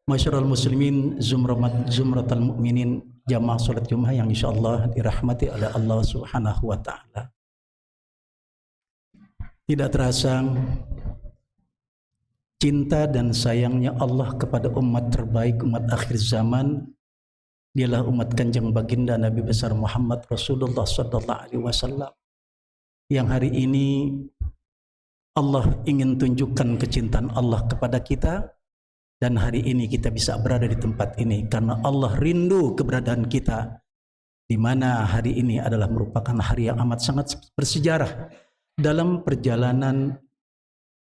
Masyarul muslimin, zumratal mu'minin, jamaah salat Jumat yang insyaallah dirahmati oleh Allah Subhanahu wa taala. Tidak terasa cinta dan sayangnya Allah kepada umat terbaik, umat akhir zaman, dialah umat Kanjeng Baginda Nabi besar Muhammad Rasulullah sallallahu alaihi wasallam, yang hari ini Allah ingin tunjukkan kecintaan Allah kepada kita. Dan hari ini kita bisa berada di tempat ini karena Allah rindu keberadaan kita, di mana hari ini adalah merupakan hari yang amat sangat bersejarah dalam perjalanan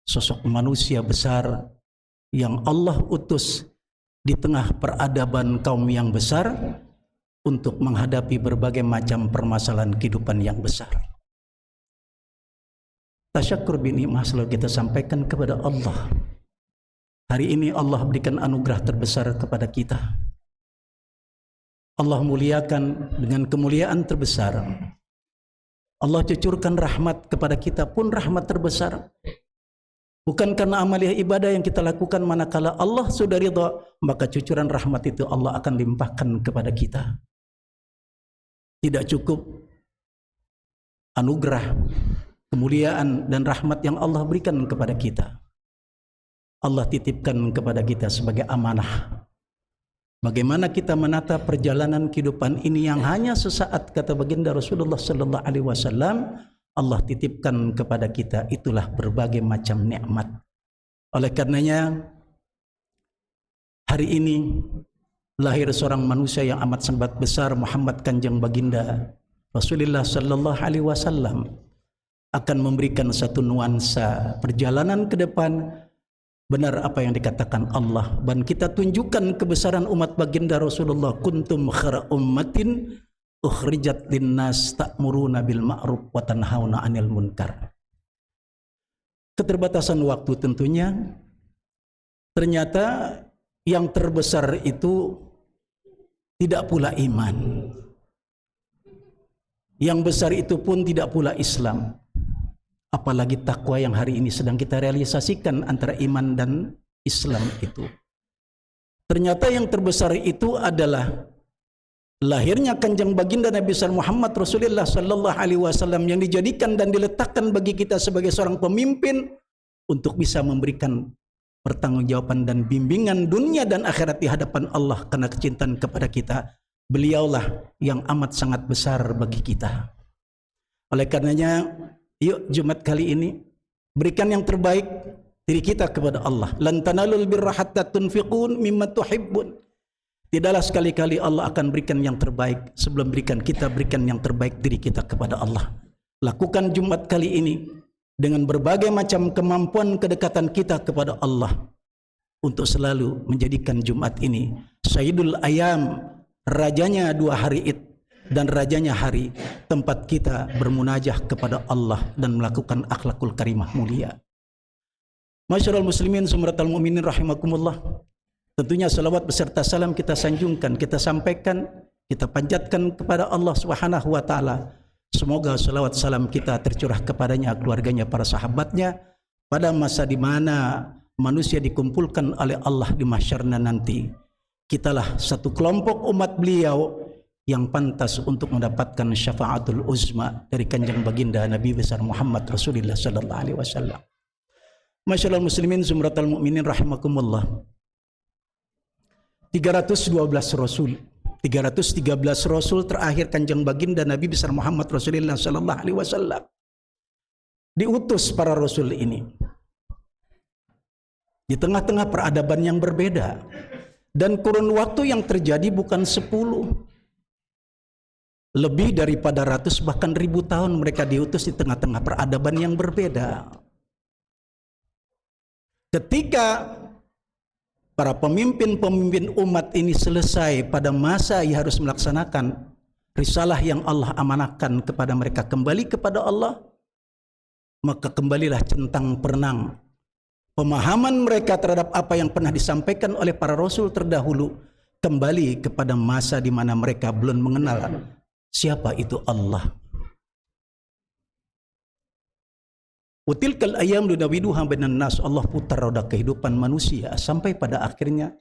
sosok manusia besar yang Allah utus di tengah peradaban kaum yang besar untuk menghadapi berbagai macam permasalahan kehidupan yang besar. Tasyakur bin ni'mah selalu kita sampaikan kepada Allah. Hari ini Allah berikan anugerah terbesar kepada kita. Allah muliakan dengan kemuliaan terbesar. Allah cucurkan rahmat kepada kita pun rahmat terbesar. Bukan karena amalia ibadah yang kita lakukan, manakala Allah sudah ridha, maka cucuran rahmat itu Allah akan limpahkan kepada kita. Tidak cukup anugerah, kemuliaan dan rahmat yang Allah berikan kepada kita, Allah titipkan kepada kita sebagai amanah. Bagaimana kita menata perjalanan kehidupan ini yang hanya sesaat, kata baginda Rasulullah sallallahu alaihi wasallam, Allah titipkan kepada kita itulah berbagai macam nikmat. Oleh karenanya hari ini lahir seorang manusia yang amat sangat besar, Muhammad Kanjeng Baginda Rasulullah sallallahu alaihi wasallam, akan memberikan satu nuansa perjalanan ke depan. Benar apa yang dikatakan Allah, dan kita tunjukkan kebesaran umat baginda Rasulullah. Kuntum khaira ummatin ukhrijat linnas ta'muruna bil ma'ruf wa tanhauna 'anil munkar. Keterbatasan waktu tentunya, ternyata yang terbesar itu tidak pula iman. Yang besar itu pun tidak pula Islam. Apalagi takwa yang hari ini sedang kita realisasikan antara iman dan Islam itu. Ternyata yang terbesar itu adalah lahirnya Kanjeng Baginda Nabi besar Muhammad Rasulullah sallallahu alaihi wasallam, yang dijadikan dan diletakkan bagi kita sebagai seorang pemimpin untuk bisa memberikan pertanggungjawaban dan bimbingan dunia dan akhirat di hadapan Allah karena kecintaan kepada kita. Beliaulah yang amat sangat besar bagi kita. Oleh karenanya, yuk Jumat kali ini berikan yang terbaik diri kita kepada Allah. Lan tanalul birra hatta tunfiqun mimma tuhibbun. Tidaklah sekali-kali Allah akan berikan yang terbaik sebelum berikan yang terbaik diri kita kepada Allah. Lakukan Jumat kali ini dengan berbagai macam kemampuan kedekatan kita kepada Allah untuk selalu menjadikan Jumat ini Sayyidul Ayam, rajanya dua hari Id dan rajanya hari tempat kita bermunajah kepada Allah dan melakukan akhlakul karimah mulia. Masyarul muslimin sumratal mu'minin rahimakumullah. Tentunya salawat beserta salam kita sanjungkan, kita sampaikan, kita panjatkan kepada Allah Subhanahu wa taala. Semoga salawat salam kita tercurah kepadanya, keluarganya, para sahabatnya pada masa di mana manusia dikumpulkan oleh Allah di mahsyarna nanti. Kitalah satu kelompok umat beliau yang pantas untuk mendapatkan syafaatul uzma dari Kanjeng Baginda Nabi besar Muhammad Rasulullah sallallahu alaihi wasallam. Masyaallah muslimin sumratal mu'minin rahimakumullah. 312 rasul terakhir Kanjeng Baginda Nabi besar Muhammad Rasulullah sallallahu alaihi wasallam diutus para rasul ini di tengah-tengah peradaban yang berbeda, dan kurun waktu yang terjadi bukan 10, lebih daripada ratus bahkan ribu tahun mereka diutus di tengah-tengah peradaban yang berbeda. Ketika para pemimpin-pemimpin umat ini selesai pada masa yang harus melaksanakan risalah yang Allah amanahkan kepada mereka kembali kepada Allah, maka kembalilah centang perenang pemahaman mereka terhadap apa yang pernah disampaikan oleh para rasul terdahulu kembali kepada masa di mana mereka belum mengenal siapa itu Allah. Utilkal ayam nudawiduha bainan nas, Allah putar roda kehidupan manusia sampai pada akhirnya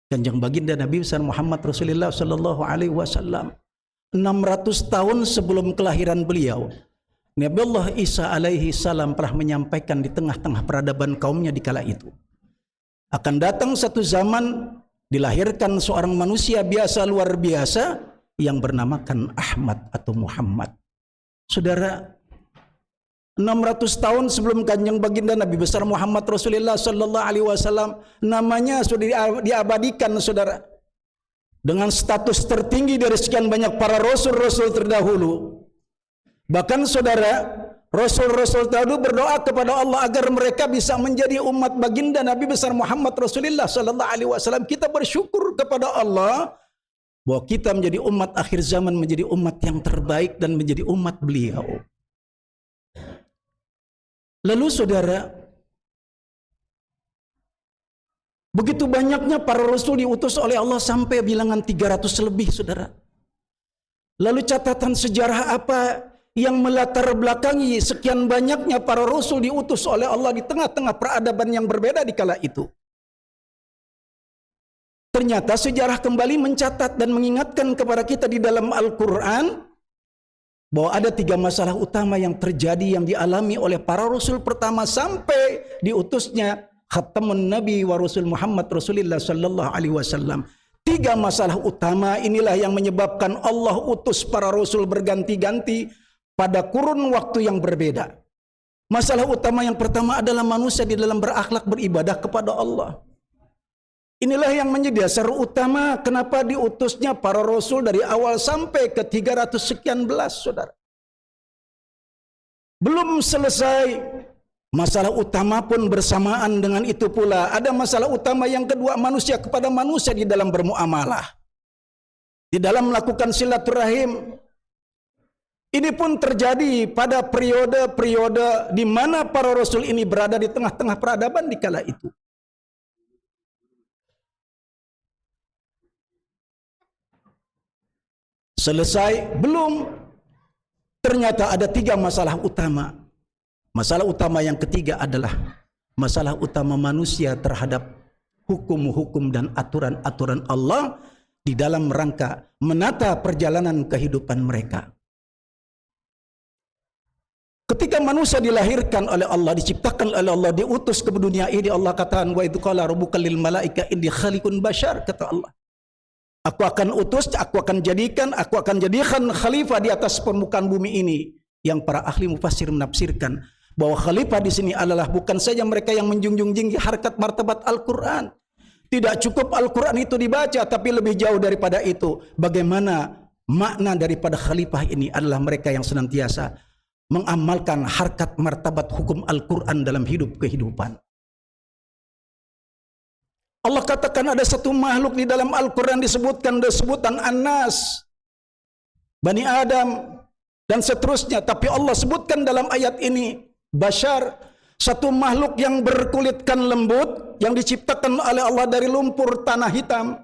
Kanjeng baginda Nabi besar Muhammad Rasulullah sallallahu alaihi wasallam 600 tahun sebelum kelahiran beliau, Nabi Allah Isa alaihi salam pernah menyampaikan di tengah-tengah peradaban kaumnya di kala itu, akan datang satu zaman dilahirkan seorang manusia biasa luar biasa yang bernamakan Ahmad atau Muhammad. Saudara, 600 tahun sebelum kanjeng baginda Nabi besar Muhammad Rasulullah sallallahu alaihi wasallam, namanya sudah diabadikan, saudara, dengan status tertinggi dari sekian banyak para rasul-rasul terdahulu. Bahkan saudara, rasul-rasul terdahulu berdoa kepada Allah agar mereka bisa menjadi umat baginda Nabi besar Muhammad Rasulullah sallallahu alaihi wasallam. Kita bersyukur kepada Allah bahwa kita menjadi umat akhir zaman, menjadi umat yang terbaik dan menjadi umat beliau. Lalu saudara, begitu banyaknya para rasul diutus oleh Allah sampai bilangan 300 lebih, saudara. Lalu catatan sejarah apa yang melatar belakangi sekian banyaknya para rasul diutus oleh Allah di tengah-tengah peradaban yang berbeda di kala itu? Ternyata sejarah kembali mencatat dan mengingatkan kepada kita di dalam Al-Quran bahwa ada 3 masalah utama yang terjadi, yang dialami oleh para rasul pertama sampai diutusnya Khatamun Nabi wa Rasul Muhammad Rasulullah sallallahu alaihi wasallam. 3 masalah utama inilah yang menyebabkan Allah utus para rasul berganti-ganti pada kurun waktu yang berbeda. Masalah utama yang pertama adalah manusia di dalam berakhlak beribadah kepada Allah. Inilah yang menjadi dasar utama kenapa diutusnya para rasul dari awal sampai ke 300 sekian belas, saudara. Belum selesai masalah utama pun bersamaan dengan itu pula. Ada masalah utama yang kedua, manusia kepada manusia di dalam bermuamalah, di dalam melakukan silaturahim. Ini pun terjadi pada periode-periode di mana para rasul ini berada di tengah-tengah peradaban di kala itu. Selesai? Belum. Ternyata ada 3 masalah utama. Masalah utama yang ketiga adalah masalah utama manusia terhadap hukum-hukum dan aturan-aturan Allah di dalam rangka menata perjalanan kehidupan mereka. Ketika manusia dilahirkan oleh Allah, diciptakan oleh Allah, diutus ke dunia ini, Allah katakan, wa idh qala rabbuka lil malaika inni khaliqun bashar, kata Allah. Aku akan utus, aku akan jadikan khalifah di atas permukaan bumi ini. Yang para ahli mufassir menafsirkan bahwa khalifah di sini adalah bukan saja mereka yang menjunjung tinggi harkat martabat Al-Quran. Tidak cukup Al-Quran itu dibaca, tapi lebih jauh daripada itu. Bagaimana makna daripada khalifah ini adalah mereka yang senantiasa mengamalkan harkat martabat hukum Al-Quran dalam hidup kehidupan. Allah katakan ada satu makhluk di dalam Al-Quran disebutkan sebutan An-Nas, Bani Adam, dan seterusnya. Tapi Allah sebutkan dalam ayat ini Bashar, satu makhluk yang berkulitkan lembut, yang diciptakan oleh Allah dari lumpur tanah hitam.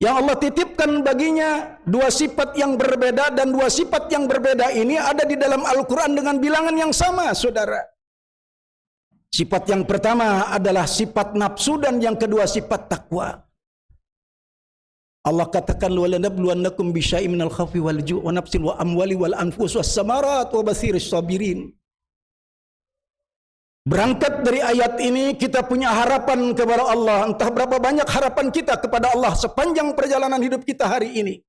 Yang Allah titipkan baginya 2 sifat yang berbeda, dan 2 sifat yang berbeda ini ada di dalam Al-Quran dengan bilangan yang sama, saudara. Sifat yang pertama adalah sifat nafsu, dan yang kedua sifat takwa. Allah katakan walanabluwannakum bisyai'in minal khawfi wal ju' wa nafsin wa amwali wal anfus was samarat wa basiris sabirin. Berangkat dari ayat ini kita punya harapan kepada Allah. Entah berapa banyak harapan kita kepada Allah sepanjang perjalanan hidup kita hari ini.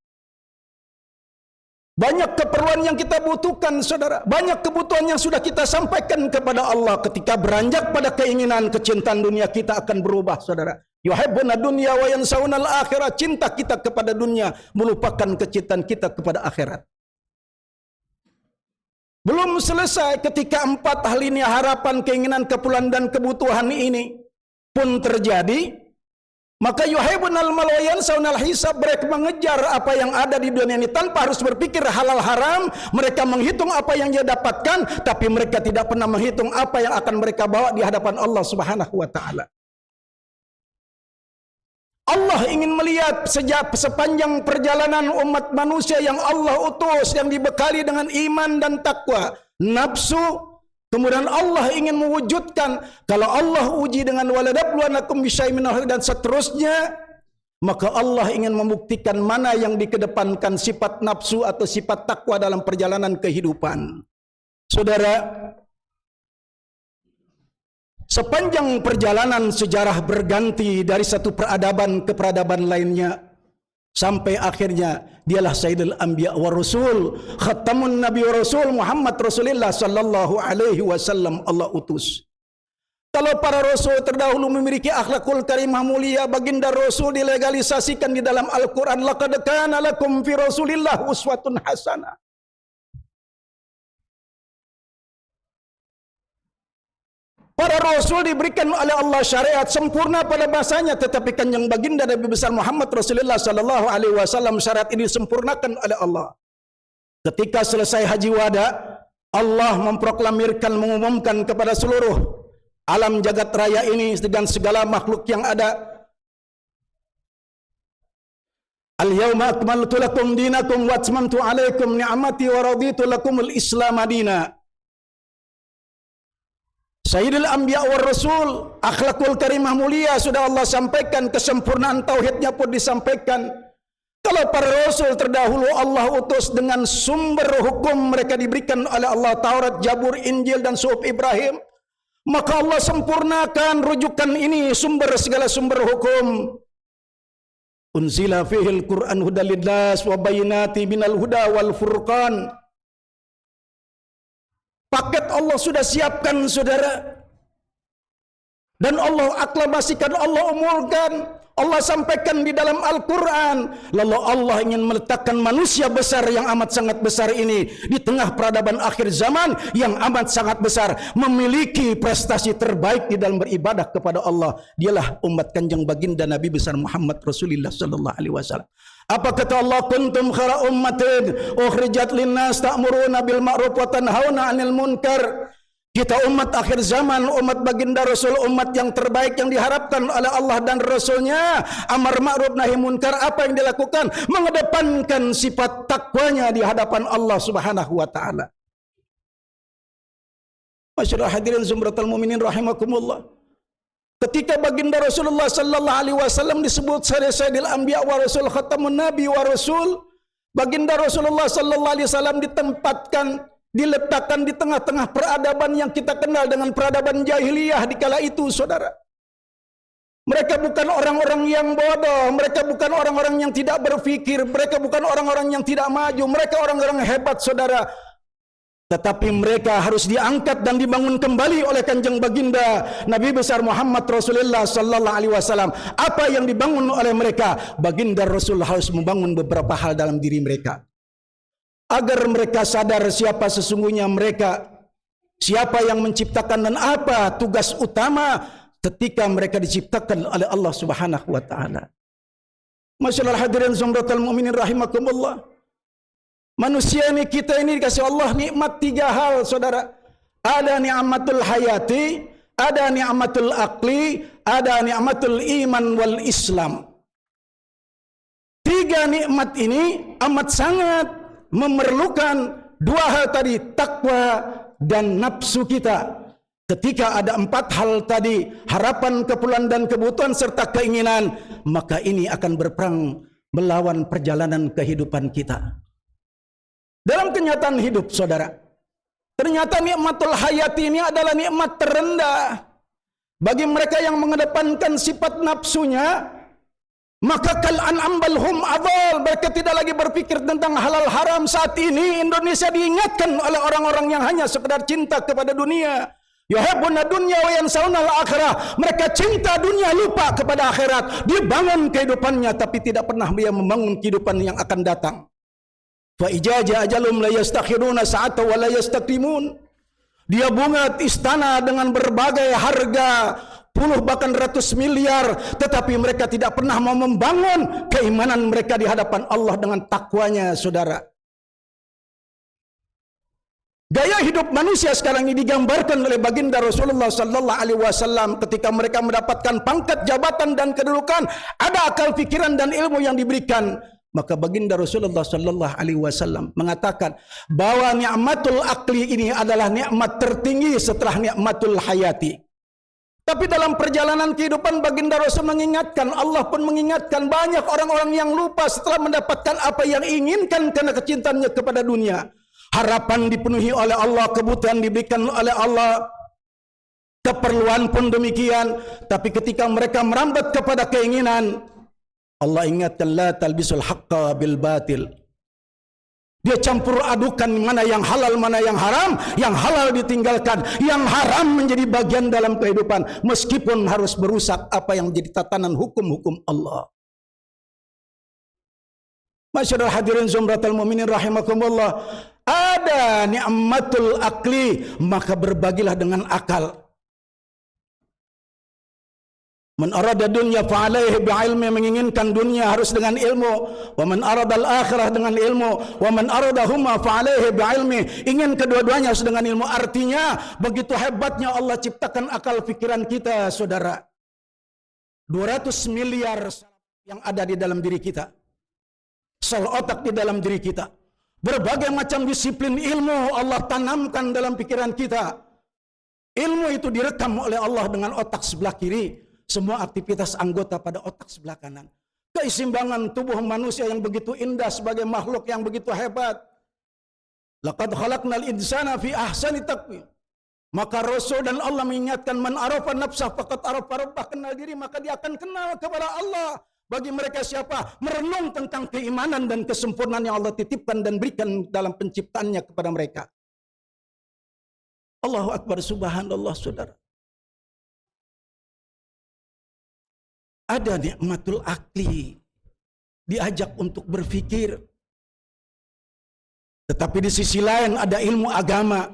Banyak keperluan yang kita butuhkan, saudara. Banyak kebutuhan yang sudah kita sampaikan kepada Allah. Ketika beranjak pada keinginan, kecintaan dunia kita akan berubah, saudara. Yuhibbuna dunya wa yansawunal akhirah. Cinta kita kepada dunia melupakan kecintaan kita kepada akhirat. Belum selesai ketika 4 hal ini, harapan, keinginan, keperluan dan kebutuhan ini pun terjadi. Maka yuhibbunal mal wa yansawunal hisab, mereka mengejar apa yang ada di dunia ini tanpa harus berpikir halal haram. Mereka menghitung apa yang dia dapatkan, tapi mereka tidak pernah menghitung apa yang akan mereka bawa di hadapan Allah Subhanahu wa taala. Allah ingin melihat sepanjang perjalanan umat manusia yang Allah utus, yang dibekali dengan iman dan takwa, nafsu, Kemudian Allah ingin mewujudkan, kalau Allah uji dengan waladabluwanakum bisyai'in minal dan seterusnya, maka Allah ingin membuktikan mana yang dikedepankan, sifat nafsu atau sifat takwa dalam perjalanan kehidupan. Saudara, sepanjang perjalanan sejarah berganti dari satu peradaban ke peradaban lainnya, sampai akhirnya dialah Sayyidul Anbiya wa Rasul, Khatamun Nabi wa Rasul Muhammad Rasulullah sallallahu alaihi wasallam Allah utus. Kalau para rasul terdahulu memiliki akhlakul karimah mulia, baginda Rasul dilegalisasikan di dalam Al-Quran. Laqad kana lakum fi Rasulillah uswatun hasanah. Para rasul diberikan oleh Allah syariat sempurna pada masanya, tetapi kanjeng baginda Nabi besar Muhammad Rasulullah sallallahu alaihi wasallam syariat ini disempurnakan oleh Allah. Ketika selesai haji wada, Allah memproklamirkan, mengumumkan kepada seluruh alam jagat raya ini dengan segala makhluk yang ada, Al-yawma akmaltu lakum dinakum wa atmamtu alaikum ni'mati wa raditu lakumul Islam madina. Sayyidul Anbiya wa Rasul, akhlakul karimah mulia sudah Allah sampaikan, kesempurnaan tauhidnya pun disampaikan. Kalau para rasul terdahulu Allah utus dengan sumber hukum mereka diberikan oleh Allah, Taurat, Zabur, Injil dan Suhuf Ibrahim, maka Allah sempurnakan rujukan ini, sumber segala sumber hukum. Unzila fihil Qur'an hudal linnas wa bayyinati minal huda wal furqan. Paket Allah sudah siapkan, saudara. Dan Allah aklamasikan, Allah umulkan, Allah sampaikan di dalam Al-Quran. Lalu Allah ingin meletakkan manusia besar yang amat sangat besar ini di tengah peradaban akhir zaman yang amat sangat besar, memiliki prestasi terbaik di dalam beribadah kepada Allah. Dialah umat kanjeng baginda Nabi besar Muhammad Rasulullah sallallahu alaihi wasallam. Apa kata Allah? Kuntum khara ummatin ukhrijat linnas ta'muruna bil ma'ruf wa tanhauna 'anil munkar. Kita umat akhir zaman, umat baginda Rasul, umat yang terbaik yang diharapkan oleh Allah dan Rasulnya. Amar ma'ruf nahi munkar, apa yang dilakukan? Mengedepankan sifat takwanya di hadapan Allah subhanahu wa ta'ala. Masyarakat hadirin zumratul mu'minin rahimakumullah. Ketika baginda Rasulullah sallallahu alaihi wasallam disebut Sayyidul Anbiya wa Rasul, Khatamun Nabi wa Rasul, baginda Rasulullah sallallahu alaihi wasallam ditempatkan, diletakkan di tengah-tengah peradaban yang kita kenal dengan peradaban jahiliyah di kala itu, saudara. Mereka bukan orang-orang yang bodoh, mereka bukan orang-orang yang tidak berfikir, mereka bukan orang-orang yang tidak maju, mereka orang-orang hebat, saudara. Tetapi mereka harus diangkat dan dibangun kembali oleh kanjeng baginda Nabi besar Muhammad Rasulullah sallallahu alaihi wasallam. Apa yang dibangun oleh mereka? Baginda Rasul harus membangun beberapa hal dalam diri mereka, agar mereka sadar siapa sesungguhnya mereka, siapa yang menciptakan dan apa tugas utama ketika mereka diciptakan oleh Allah Subhanahu wa taala. Masyaallah hadirin zumratul mukminin rahimakumullah. Manusia ini, kita ini dikasih Allah nikmat tiga hal, saudara. Ada nikmatul hayati, ada nikmatul aqli, ada nikmatul iman wal Islam. Tiga nikmat ini amat sangat memerlukan dua hal tadi, takwa dan nafsu kita. Ketika ada empat hal tadi, harapan, keperluan dan kebutuhan serta keinginan, maka ini akan berperang melawan perjalanan kehidupan kita. Dalam kenyataan hidup, saudara, ternyata nikmatul hayati ini adalah nikmat terendah. Bagi mereka yang mengedepankan sifat nafsunya, maka kal an'am bal hum adall, mereka tidak lagi berpikir tentang halal haram. Saat ini Indonesia diingatkan oleh orang-orang yang hanya sekedar cinta kepada dunia. Yuhibbuna dunya wa yansawna al-akhirah. Mereka cinta dunia, lupa kepada akhirat. Dia bangun kehidupannya tapi tidak pernah dia membangun kehidupan yang akan datang. Fa ijaja ajalum la yastakhiruna sa'ata wa la yastaqdimun. Dia bunga istana dengan berbagai harga, puluh bahkan ratus miliar, tetapi mereka tidak pernah mau membangun keimanan mereka di hadapan Allah dengan takwanya, saudara. Gaya hidup manusia sekarang ini digambarkan oleh baginda Rasulullah sallallahu alaihi wasallam. Ketika mereka mendapatkan pangkat, jabatan dan kedudukan, ada akal pikiran dan ilmu yang diberikan. Maka baginda Rasulullah sallallahu alaihi wasallam mengatakan bahwa nikmatul akli ini adalah nikmat tertinggi setelah nikmatul hayati. Tapi dalam perjalanan kehidupan baginda Rasul mengingatkan, Allah pun mengingatkan, banyak orang-orang yang lupa setelah mendapatkan apa yang inginkan karena kecintaannya kepada dunia. Harapan dipenuhi oleh Allah, kebutuhan diberikan oleh Allah, keperluan pun demikian. Tapi ketika mereka merambat kepada keinginan, Allah ingatkan, la talbisul haqqa bil batil. Dia campur adukan mana yang halal, mana yang haram. Yang halal ditinggalkan, yang haram menjadi bagian dalam kehidupan, meskipun harus merusak apa yang menjadi tatanan hukum-hukum Allah. Masyarul hadirin zumratul mu'minin rahimakumullah. Ada ni'matul akli, maka berbagilah dengan akal. Man arada dunya fa'alaihi bi'ilmi, menginginkan dunia harus dengan ilmu. Wa man arada al-akhirah dengan ilmu. Wa man arada huma fa'alaihi bi'ilmi, ingin kedua-duanya harus dengan ilmu. Artinya begitu hebatnya Allah ciptakan akal pikiran kita, saudara. 200 miliar yang ada di dalam diri kita, sel otak di dalam diri kita. Berbagai macam disiplin ilmu Allah tanamkan dalam pikiran kita. Ilmu itu direkam oleh Allah dengan otak sebelah kiri. Semua aktivitas anggota pada otak sebelah kanan. Keseimbangan tubuh manusia yang begitu indah sebagai makhluk yang begitu hebat. Laqad khalaqnal insana fi ahsani taqwim. Maka Rasul dan Allah mengingatkan, man arafa nafsah faqad arafa rabbah, kenal diri maka dia akan kenal kepada Allah. Bagi mereka siapa merenung tentang keimanan dan kesempurnaan yang Allah titipkan dan berikan dalam penciptaannya kepada mereka. Allahu Akbar, subhanallah, saudara. Ada nikmatul akli, diajak untuk berpikir. Tetapi di sisi lain ada ilmu agama.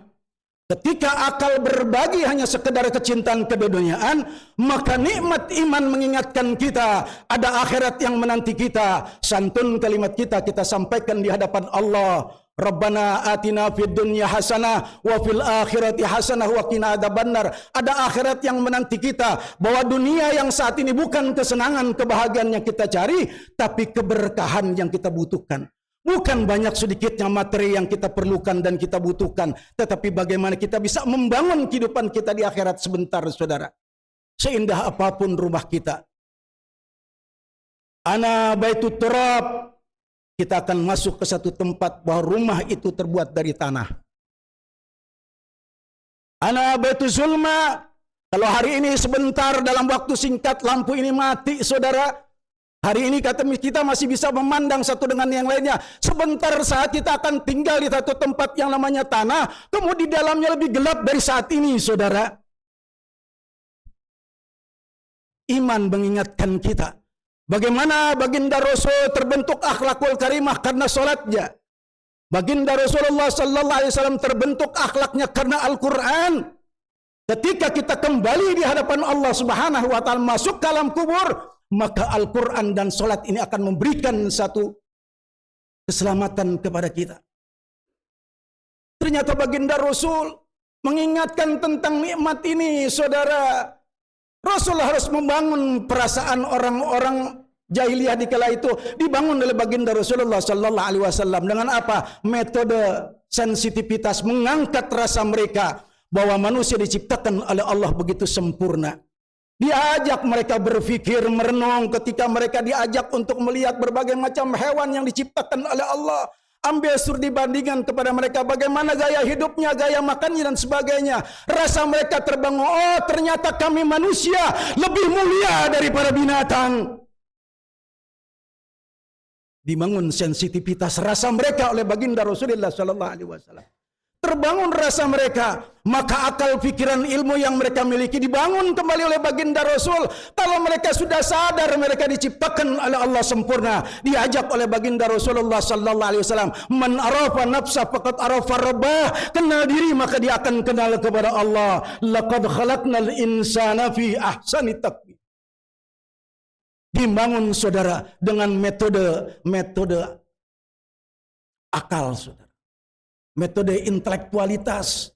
Ketika akal berbagi hanya sekedar kecintaan keduniaan, maka nikmat iman mengingatkan kita ada akhirat yang menanti kita. Santun kalimat kita sampaikan di hadapan Allah. Rabbana atina fid dunya hasanah wa fil akhirati hasanah wa qina adzabannar. Ada akhirat yang menanti kita, bahwa dunia yang saat ini bukan kesenangan, kebahagiaan yang kita cari, tapi keberkahan yang kita butuhkan. Bukan banyak sedikitnya materi yang kita perlukan dan kita butuhkan, tetapi bagaimana kita bisa membangun kehidupan kita di akhirat sebentar, saudara. Seindah apapun rumah kita, ana baitut turab, kita akan masuk ke satu tempat bahwa rumah itu terbuat dari tanah. Ana baitu zulma, kalau hari ini sebentar dalam waktu singkat lampu ini mati, saudara. Hari ini kata kita masih bisa memandang satu dengan yang lainnya. Sebentar saat kita akan tinggal di satu tempat yang namanya tanah, kemudian di dalamnya lebih gelap dari saat ini, saudara. Iman mengingatkan kita. Bagaimana baginda Rasul terbentuk akhlakul karimah karena sholatnya. Baginda Rasulullah sallallahu alaihi wasallam terbentuk akhlaknya karena Al-Quran. Ketika kita kembali di hadapan Allah Subhanahu wa taala, masuk ke alam kubur, maka Al-Quran dan sholat ini akan memberikan satu keselamatan kepada kita. Ternyata baginda Rasul mengingatkan tentang nikmat ini, saudara. Rasul harus membangun perasaan orang-orang jahiliyah di kala itu, dibangun oleh baginda Rasulullah sallallahu alaihi wasallam dengan apa? Metode sensitivitas, mengangkat rasa mereka bahwa manusia diciptakan oleh Allah begitu sempurna. Diajak mereka berpikir, merenung, ketika mereka diajak untuk melihat berbagai macam hewan yang diciptakan oleh Allah. Ambil studi bandingan kepada mereka bagaimana gaya hidupnya, gaya makannya dan sebagainya. Rasa mereka terbangun, oh ternyata kami manusia lebih mulia daripada binatang. Dibangun sensitivitas rasa mereka oleh baginda Rasulullah sallallahu alaihi wasallam. Terbangun rasa mereka, maka akal pikiran ilmu yang mereka miliki dibangun kembali oleh baginda Rasul. Kalau mereka sudah sadar mereka diciptakan oleh Allah sempurna, diajak oleh baginda Rasulullah sallallahu alaihi wasallam, man arafa nafsa faqad arafa rabbah, kenal diri maka dia akan kenal kepada Allah. Laqad khalaqnal insana fi ahsani taqwim. Dibangun, saudara, dengan metode akal, saudara. Metode intelektualitas.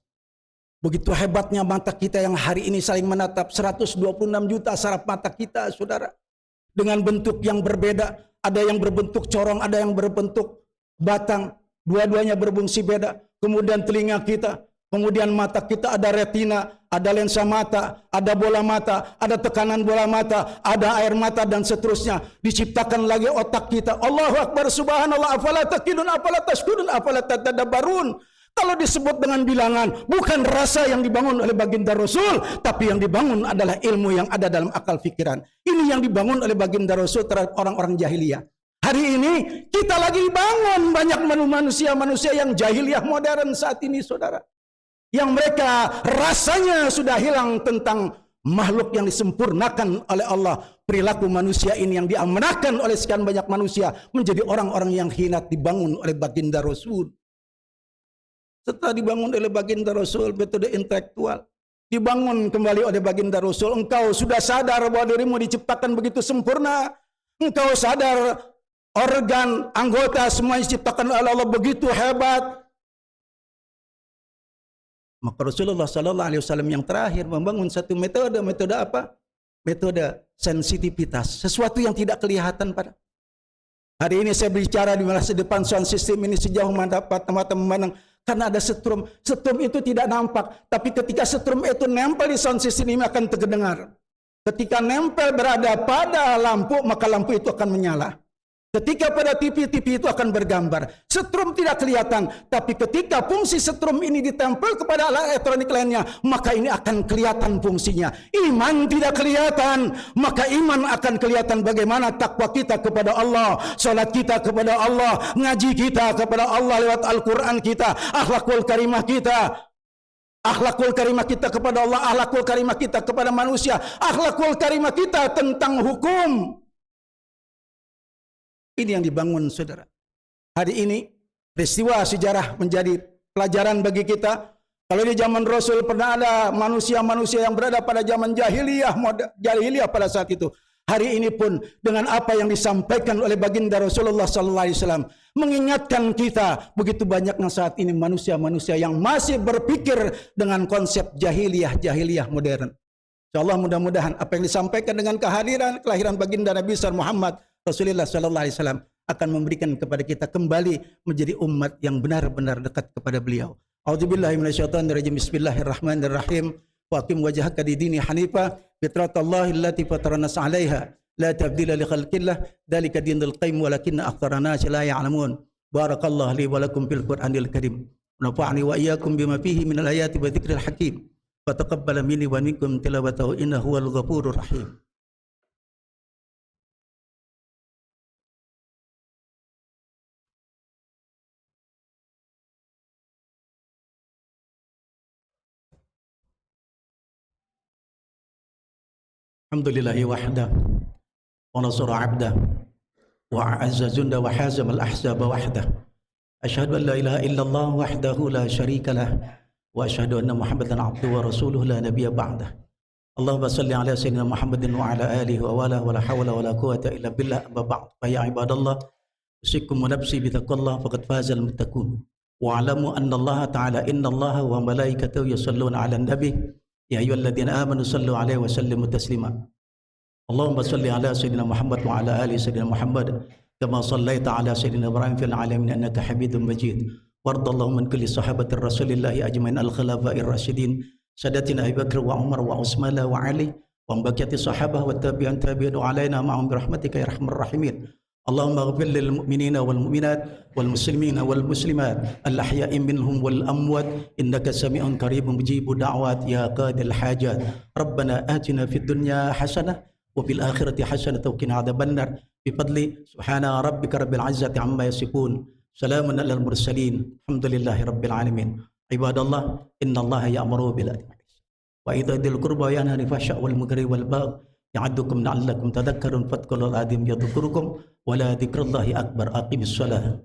Begitu hebatnya mata kita yang hari ini saling menatap, 126 juta saraf mata kita, saudara. Dengan bentuk yang berbeda. ada yang berbentuk corong, ada yang berbentuk batang, dua-duanya berfungsi beda. Kemudian telinga kita, kemudian mata kita ada retina, ada lensa mata, ada bola mata, ada tekanan bola mata, ada air mata dan seterusnya. Diciptakan lagi otak kita. Allahu Akbar, subhanallah, afala taqilun, afala tashkurun, afala tadabbarun. Kalau disebut dengan bilangan, bukan rasa yang dibangun oleh baginda Rasul, tapi yang dibangun adalah ilmu yang ada dalam akal fikiran. Ini yang dibangun oleh baginda Rasul terhadap orang-orang jahiliyah. Hari ini kita lagi bangun banyak manusia-manusia yang jahiliyah modern saat ini, saudara. Yang mereka rasanya sudah hilang tentang makhluk yang disempurnakan oleh Allah. Perilaku manusia ini yang diamanahkan oleh sekian banyak manusia menjadi orang-orang yang hina dibangun oleh baginda Rasul. Setelah dibangun oleh baginda Rasul, metode intelektual dibangun kembali oleh baginda Rasul. Engkau sudah sadar bahwa dirimu diciptakan begitu sempurna. Engkau sadar organ, anggota semua diciptakan oleh Allah begitu hebat. Maka Rasulullah Sallallahu Alaihi Wasallam yang terakhir membangun satu metode apa? Metode sensitivitas, sesuatu yang tidak kelihatan pada. Hari ini saya bicara di masa depan sound system ini sejauh mana mata memandang. Karena ada setrum. Setrum itu tidak nampak. Tapi ketika setrum itu nempel di sound system ini akan terdengar. Ketika nempel berada pada lampu, maka lampu itu akan menyala. Ketika pada TV itu akan bergambar. Setrum tidak kelihatan. Tapi ketika fungsi setrum ini ditempel kepada alat elektronik lainnya, maka ini akan kelihatan fungsinya. Iman tidak kelihatan, maka iman akan kelihatan bagaimana takwa kita kepada Allah, salat kita kepada Allah, ngaji kita kepada Allah lewat Al-Quran kita, akhlakul karimah kita. Akhlakul karimah kita kepada Allah, akhlakul karimah kita kepada manusia, akhlakul karimah kita tentang hukum. Ini yang dibangun, saudara. Hari ini peristiwa sejarah menjadi pelajaran bagi kita. Kalau di zaman Rasul pernah ada manusia-manusia yang berada pada zaman jahiliyah pada saat itu. Hari ini pun dengan apa yang disampaikan oleh baginda Rasulullah Sallallahu Alaihi Wasallam mengingatkan kita begitu banyaknya saat ini manusia-manusia yang masih berpikir dengan konsep jahiliyah modern. Insyaallah mudah-mudahan apa yang disampaikan dengan kelahiran baginda Nabi Muhammad Rasulullah Sallallahu Alaihi Wasallam akan memberikan kepada kita kembali menjadi umat yang benar-benar dekat kepada beliau. A'udzubillahi minasyaitonirrajim. Bismillahirrahmanirrahim. Wa aqim wajhaka lid-dini hanifa fitratallahi allati fataranas 'alaiha la tabdila li khalqillah dzalika dinul qayyim walakinna aktsarana la ya'lamun. Barakallahu li wa lakum fil Qur'anil Karim. Nafa'ani wa iyyakum bima fihi minal ayati wa dzikril hakim. Wa taqabbal minni wa minkum tilawatahu innahu huwal ghafurur rahim. Alhamdulillahi wahda wa nasara abda wa a'azza junda wa hazama al-ahzaba wahda. Asyhadu an la ilaha illallah wahdahu la syarika lah wa asyhadu anna Muhammadan abduhu wa rasuluhu la nabiyya ba'dah. Allahumma salli ala sayyidina Muhammadin wa ala alihi wa wala wa la hawla wa la quwwata illa billah. Amma ba'd. Fa ya ibadallah, usikum wa nafsi bi taqwallah faqad faza al-muttaqun. Wa alamu anna Allah ta'ala inna Allah wa malaikatahu yusalluna 'alan nabi. Ya ayyuhalladzina amanu sallu 'alaihi wa sallimu taslima. Allahumma salli ala sayyidina Muhammad wa ala ali sayyidina Muhammad kama sallaita ala sayyidina Ibrahim fil alamin innaka Hamidum Majid. Wardallahu min kulli sahabatir Rasulillahi ajmain al-khulafa'ir rasyidin sadatina Abu Bakar wa Umar wa Utsman wa Ali wa baqiyati sahabah wa tabi'in tabi'in alaina ma'hum bi rahmatika ya arhamar rahimin. Allahumma ighfir lil mu'minina wal mu'minat wal muslimina wal muslimat al ahya'i minhum wal amwat innaka sami'un qaribun mujibud da'wat ya qadil hajat. Rabbana atina fid dunya hasanah wa fil akhirati hasanah wa qina adzabannar. Bi fadli subhana rabbika rabbil izzati amma yasifun. Salamun alal mursalin. Alhamdulillahi rabbil alamin. Ibadallah, innallaha ya'muru bil 'adli wa itaa'il qurba wa yanha 'anil fahsya'i wal munkari wal baghi. Ya'idzukum la'allakum tadhakkarun fadhkurul azim yadhkurukum wa la dzikrullahi akbar. Aqimis shalah.